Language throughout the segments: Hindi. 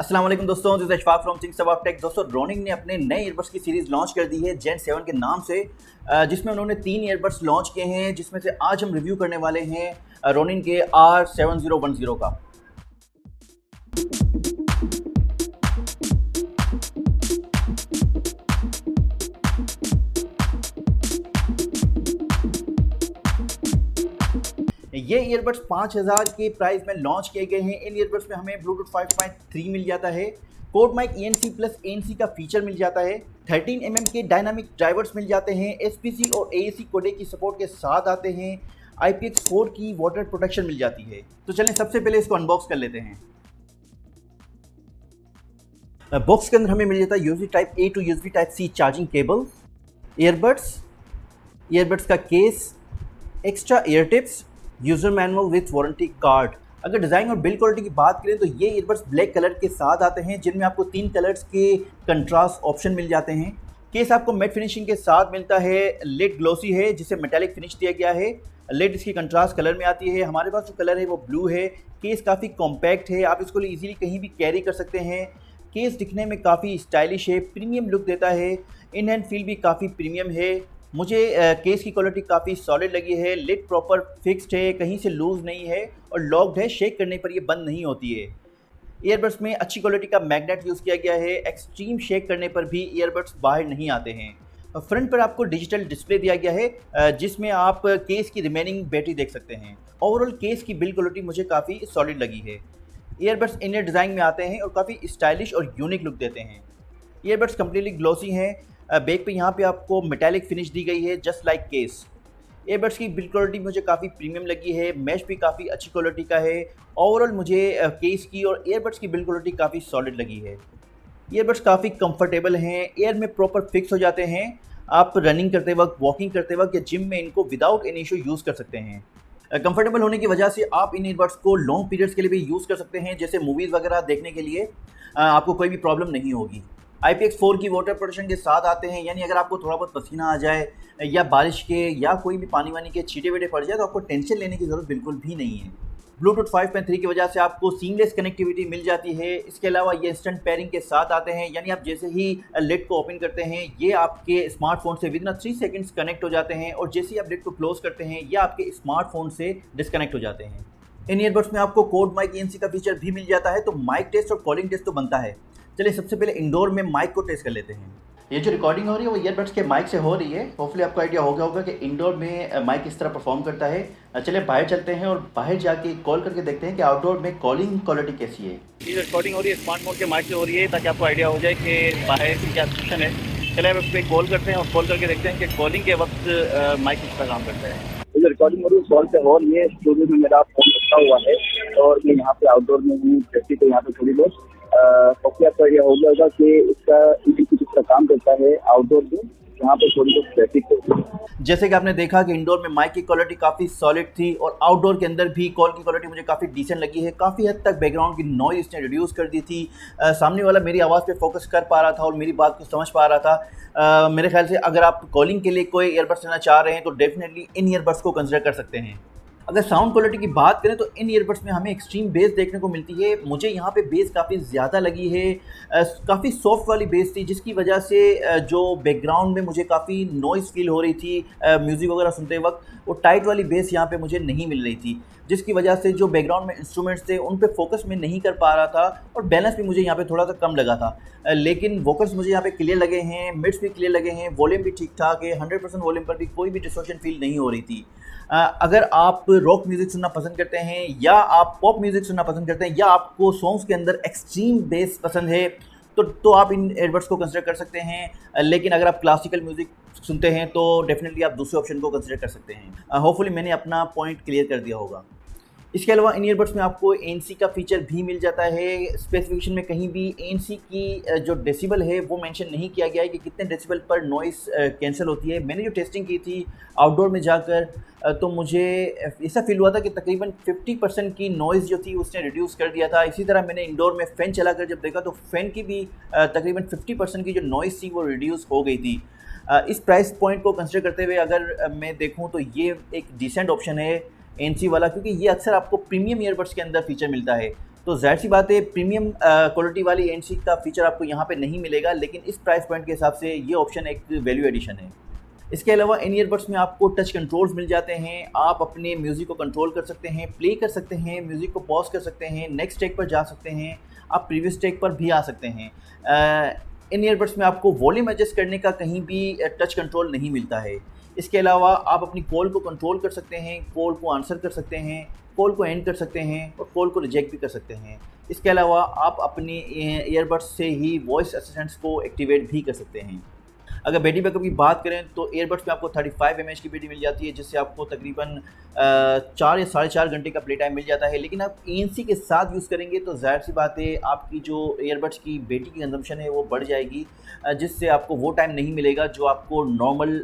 अस्सलाम वालेकुम दोस्तों, this is Ashfaq from things about tech. दोस्तों, रोनिंग ने अपने नए ईयरबड्स की सीरीज़ लॉन्च कर दी है जेन 7 के नाम से, जिसमें उन्होंने 3 ईयरबड्स लॉन्च किए हैं, जिसमें से आज हम रिव्यू करने वाले हैं रोनिंग के R7010 का। ये ईयरबड्स 5000 के प्राइस में लॉन्च किए गए हैं। इन ईयरबड्स में हमें ब्लूटूथ 5.3 मिल जाता है, quad mic ENC plus ANC का फीचर मिल जाता है, 13 mm के डायनामिक ड्राइवर्स मिल जाते हैं, SPC और AAC कोडेक की सपोर्ट के साथ आते हैं, IPX4 की वाटर प्रोटेक्शन मिल जाती है। तो चलें सबसे पहले इसको अनबॉक्स कर लेते हैं। बॉक्स के अंदर हमें मिल जाता है USB type A to USB type C charging cable, earbuds का case, extra ear tips, user manual with warranty card. अगर डिज़ाइन और बिल्ड क्वालिटी की बात करें तो ये ईयरबड्स ब्लैक कलर के साथ आते हैं, जिनमें आपको 3 कलर्स के कंट्रास्ट ऑप्शन मिल जाते हैं। केस आपको मैट फिनिशिंग के साथ मिलता है, लिड ग्लोसी है जिसे मेटालिक फिनिश दिया गया है, लिड इसकी कंट्रास्ट कलर में आती है। हमारे पास जो कलर है वो ब्लू है। केस काफ़ी कॉम्पैक्ट है, आप इसको ईजिली कहीं भी कैरी कर सकते हैं। केस दिखने में काफ़ी स्टाइलिश है, प्रीमियम लुक देता है, इन हैंड फील भी काफ़ी प्रीमियम है। मुझे केस की क्वालिटी काफ़ी सॉलिड लगी है, लिड प्रॉपर फिक्स्ड है, कहीं से लूज़ नहीं है और लॉक्ड है, शेक करने पर ये बंद नहीं होती है। ईयरबड्स में अच्छी क्वालिटी का मैग्नेट यूज़ किया गया है, एक्सट्रीम शेक करने पर भी ईयरबड्स बाहर नहीं आते हैं। फ्रंट पर आपको डिजिटल डिस्प्ले दिया गया है, जिसमें आप केस की रिमेनिंग बैटरी देख सकते हैं। ओवरऑल केस की बिल्ड क्वालिटी मुझे काफ़ी सॉलिड लगी है। ईयरबड्स इनर डिज़ाइन में आते हैं और काफ़ी स्टाइलिश और यूनिक लुक देते हैं। ईयरबड्स कम्प्लीटली ग्लॉसी हैं, बैक पे यहाँ पे आपको मेटालिक फिनिश दी गई है जस्ट लाइक केस। ईयरबड्स की बिल्ड क्वालिटी मुझे काफ़ी प्रीमियम लगी है, मैश भी काफ़ी अच्छी क्वालिटी का है। ओवरऑल मुझे केस की और ईयरबड्स की बिल्ड क्वालिटी काफ़ी सॉलिड लगी है। ईयरबड्स काफ़ी कंफर्टेबल हैं, एयर में प्रॉपर फिक्स हो जाते हैं। आप रनिंग करते वक्त, वॉकिंग करते वक्त या जिम में इनको विदाउट एनी इशू यूज़ कर सकते हैं। कंफर्टेबल होने की वजह से आप इन ईयरबड्स को लॉन्ग पीरियड्स के लिए भी यूज़ कर सकते हैं, जैसे मूवीज़ वगैरह देखने के लिए आपको कोई भी प्रॉब्लम नहीं होगी। IPX4 की वाटर प्रोटेक्शन के साथ आते हैं, यानी अगर आपको थोड़ा बहुत पसीना आ जाए या बारिश के या कोई भी पानी वानी के छींटे वीटे पड़ जाए तो आपको टेंशन लेने की ज़रूरत बिल्कुल भी नहीं है। ब्लूटूथ 5.3 की वजह से आपको सीमलेस कनेक्टिविटी मिल जाती है। इसके अलावा ये इंस्टेंट पेयरिंग के साथ आते हैं, यानी आप जैसे ही लिड को ओपन करते हैं ये आपके स्मार्टफोन से विदिन 3 सेकंड्स कनेक्ट हो जाते हैं, और जैसे ही आप लिड को क्लोज करते हैं ये आपके स्मार्टफोन से डिस्कनेक्ट हो जाते हैं। इन ईयरबड्स में आपको कोड माइक ENC का फीचर भी मिल जाता है, तो माइक टेस्ट और कॉलिंग टेस्ट तो बनता है। चलिए सबसे पहले इंडोर में माइक को टेस्ट कर लेते हैं। ये जो रिकॉर्डिंग हो रही है वो ईयरबड्स के माइक से हो रही है। होपफुली आपको आइडिया हो गया होगा कि इंडोर में माइक किस तरह परफॉर्म करता है। चलिए बाहर चलते हैं और बाहर जाके कॉल करके देखते हैं कि आउटडोर में कॉलिंग क्वालिटी कैसी है। ये रिकॉर्डिंग हो रही है स्मार्ट मोड के माइक से हो रही है, ताकि आपको आइडिया हो जाए कि बाहर की क्या सिस्टम है। चलिए अब इस पर कॉल करते हैं और कॉल करके देखते हैं कि कॉलिंग के वक्त माइक किस तरह काम करता है। जो रिकॉर्डिंग हो रही है कॉल पे हो रही है। स्टूडियो में मेरा फोन रखा हुआ है और मैं यहाँ पे आउटडोर में हूँ, जैसे तो यहाँ पे थोड़ी बहुत आपको आइडिया हो गया होगा कि इसका किस तरह काम करता है आउटडोर में, यहाँ पे थोड़ी बहुत ट्रैफिक होती है। जैसे कि आपने देखा कि इंडोर में माइक की क्वालिटी काफ़ी सॉलिड थी और आउटडोर के अंदर भी कॉल की क्वालिटी मुझे काफ़ी डिसेंट लगी है। काफ़ी हद तक बैकग्राउंड की नॉइज़ इसने रिड्यूस कर दी थी। सामने वाला मेरी आवाज़ पे फोकस कर पा रहा था और मेरी बात को समझ पा रहा था। मेरे ख्याल से अगर आप कॉलिंग के लिए कोई ईयरबड्स लेना चाह रहे हैं तो डेफिनेटली इन ईयरबड्स को कंसिडर कर सकते हैं। अगर साउंड क्वालिटी की बात करें तो इन ईयरबड्स में हमें एक्सट्रीम बेस देखने को मिलती है। मुझे यहाँ पे बेस काफ़ी ज़्यादा लगी है, काफ़ी सॉफ्ट वाली बेस थी, जिसकी वजह से जो बैकग्राउंड में मुझे काफ़ी नॉइज़ फील हो रही थी म्यूज़िक वगैरह सुनते वक्त, वो टाइट वाली बेस यहाँ पे मुझे नहीं मिल रही थी, जिसकी वजह से जो बैकग्राउंड में इंस्ट्रूमेंट्स थे उन पे फोकस मैं नहीं कर पा रहा था और बैलेंस भी मुझे यहाँ पे थोड़ा सा कम लगा था। लेकिन वोकल्स मुझे यहाँ पे क्लियर लगे हैं, मिड्स भी क्लियर लगे हैं, वॉल्यूम भी ठीक ठाक है, 100% वॉल्यूम पर भी कोई भी डिस्टॉर्शन फील नहीं हो रही थी। अगर आप रॉक म्यूज़िक सुनना पसंद करते हैं या आप पॉप म्यूज़िक सुनना पसंद करते हैं या आपको सॉन्ग्स के अंदर एक्सट्रीम बेस पसंद है तो आप इन ईयरबड्स को कंसिडर कर सकते हैं। लेकिन अगर आप क्लासिकल म्यूज़िक सुनते हैं तो डेफिनेटली आप दूसरे ऑप्शन को कंसिडर कर सकते हैं। होपफुली मैंने अपना पॉइंट क्लियर कर दिया होगा। इसके अलावा इन ईयरबड्स में आपको ANC का फीचर भी मिल जाता है। स्पेसिफिकेशन में कहीं भी ANC की जो डेसिबल है वो मेंशन नहीं किया गया है कि कितने डेसिबल पर नॉइस कैंसिल होती है। मैंने जो टेस्टिंग की थी आउटडोर में जाकर तो मुझे ऐसा फील हुआ था कि तकरीबन 50% की नॉइज़ जो थी उसने रिड्यूस कर दिया था। इसी तरह मैंने इंडोर में फ़ैन चलाकर जब देखा तो फ़ैन की भी तकरीबन 50% की जो नॉइज़ थी वो रिड्यूस हो गई थी। इस प्राइस पॉइंट को कंसिडर करते हुए अगर मैं देखूँ तो ये एक डिसेंट ऑप्शन है ANC वाला, क्योंकि ये अक्सर आपको प्रीमियम ईयरबड्स के अंदर फीचर मिलता है। तो ज़ाहिर सी बात है प्रीमियम क्वालिटी वाली ANC का फ़ीचर आपको यहाँ पे नहीं मिलेगा, लेकिन इस प्राइस पॉइंट के हिसाब से ये ऑप्शन एक वैल्यू एडिशन है। इसके अलावा इन ईयरबड्स में आपको टच कंट्रोल्स मिल जाते हैं, आप अपने म्यूज़िक को कंट्रोल कर सकते हैं, प्ले कर सकते हैं, म्यूज़िक को पॉज कर सकते हैं, नेक्स्ट ट्रैक पर जा सकते हैं, आप प्रीवियस ट्रैक पर भी आ सकते हैं। इन ईयरबड्स में आपको वॉल्यूम एडजस्ट करने का कहीं भी टच कंट्रोल नहीं मिलता है। इसके अलावा आप अपनी कॉल को कंट्रोल कर सकते हैं, कॉल को आंसर कर सकते हैं, कॉल को एंड कर सकते हैं और कॉल को रिजेक्ट भी कर सकते हैं। इसके अलावा आप अपनी ईयरबड्स से ही वॉइस असिस्टेंट्स को एक्टिवेट भी कर सकते हैं। अगर बैटरी बैकअप की बात करें तो ईयरबड्स में आपको 35 mAh की बैटरी मिल जाती है, जिससे आपको तकरीबन 4 या साढ़े 4 घंटे का प्ले टाइम मिल जाता है। लेकिन आप ANC के साथ यूज़ करेंगे तो ज़ाहिर सी बात है आपकी जो ईयरबड्स की बैटरी की कंजम्पशन है वो बढ़ जाएगी, जिससे आपको वो टाइम नहीं मिलेगा जो आपको नॉर्मल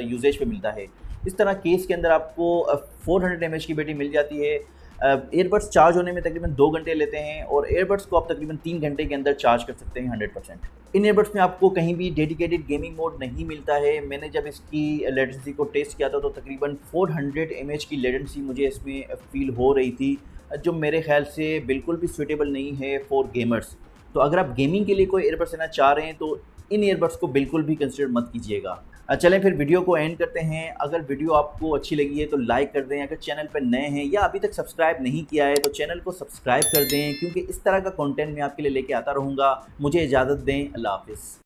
यूजेज पे मिलता है। इस तरह केस के अंदर आपको 400 mAh की बैटरी मिल जाती है। ईयरबड्स चार्ज होने में तकरीबन 2 घंटे लेते हैं और ईयरबड्स को आप तकरीबन 3 घंटे के अंदर चार्ज कर सकते हैं 100%। इन ईयरबड्स में आपको कहीं भी डेडिकेटेड गेमिंग मोड नहीं मिलता है। मैंने जब इसकी लेटेंसी को टेस्ट किया था तो तकरीबन 400 mAh की लेटेंसी मुझे इसमें फ़ील हो रही थी, जो मेरे ख़्याल से बिल्कुल भी सूटेबल नहीं है फॉर गेमर्स। तो अगर आप गेमिंग के लिए कोई ईयरबड्स लेना चाह रहे हैं तो इन ईयरबड्स को बिल्कुल भी कंसिडर मत कीजिएगा। चलें फिर वीडियो को एंड करते हैं। अगर वीडियो आपको अच्छी लगी है तो लाइक कर दें, अगर चैनल पर नए हैं या अभी तक सब्सक्राइब नहीं किया है तो चैनल को सब्सक्राइब कर दें, क्योंकि इस तरह का कंटेंट मैं आपके लिए लेके आता रहूँगा। मुझे इजाज़त दें, अल्लाह हाफ़िज़।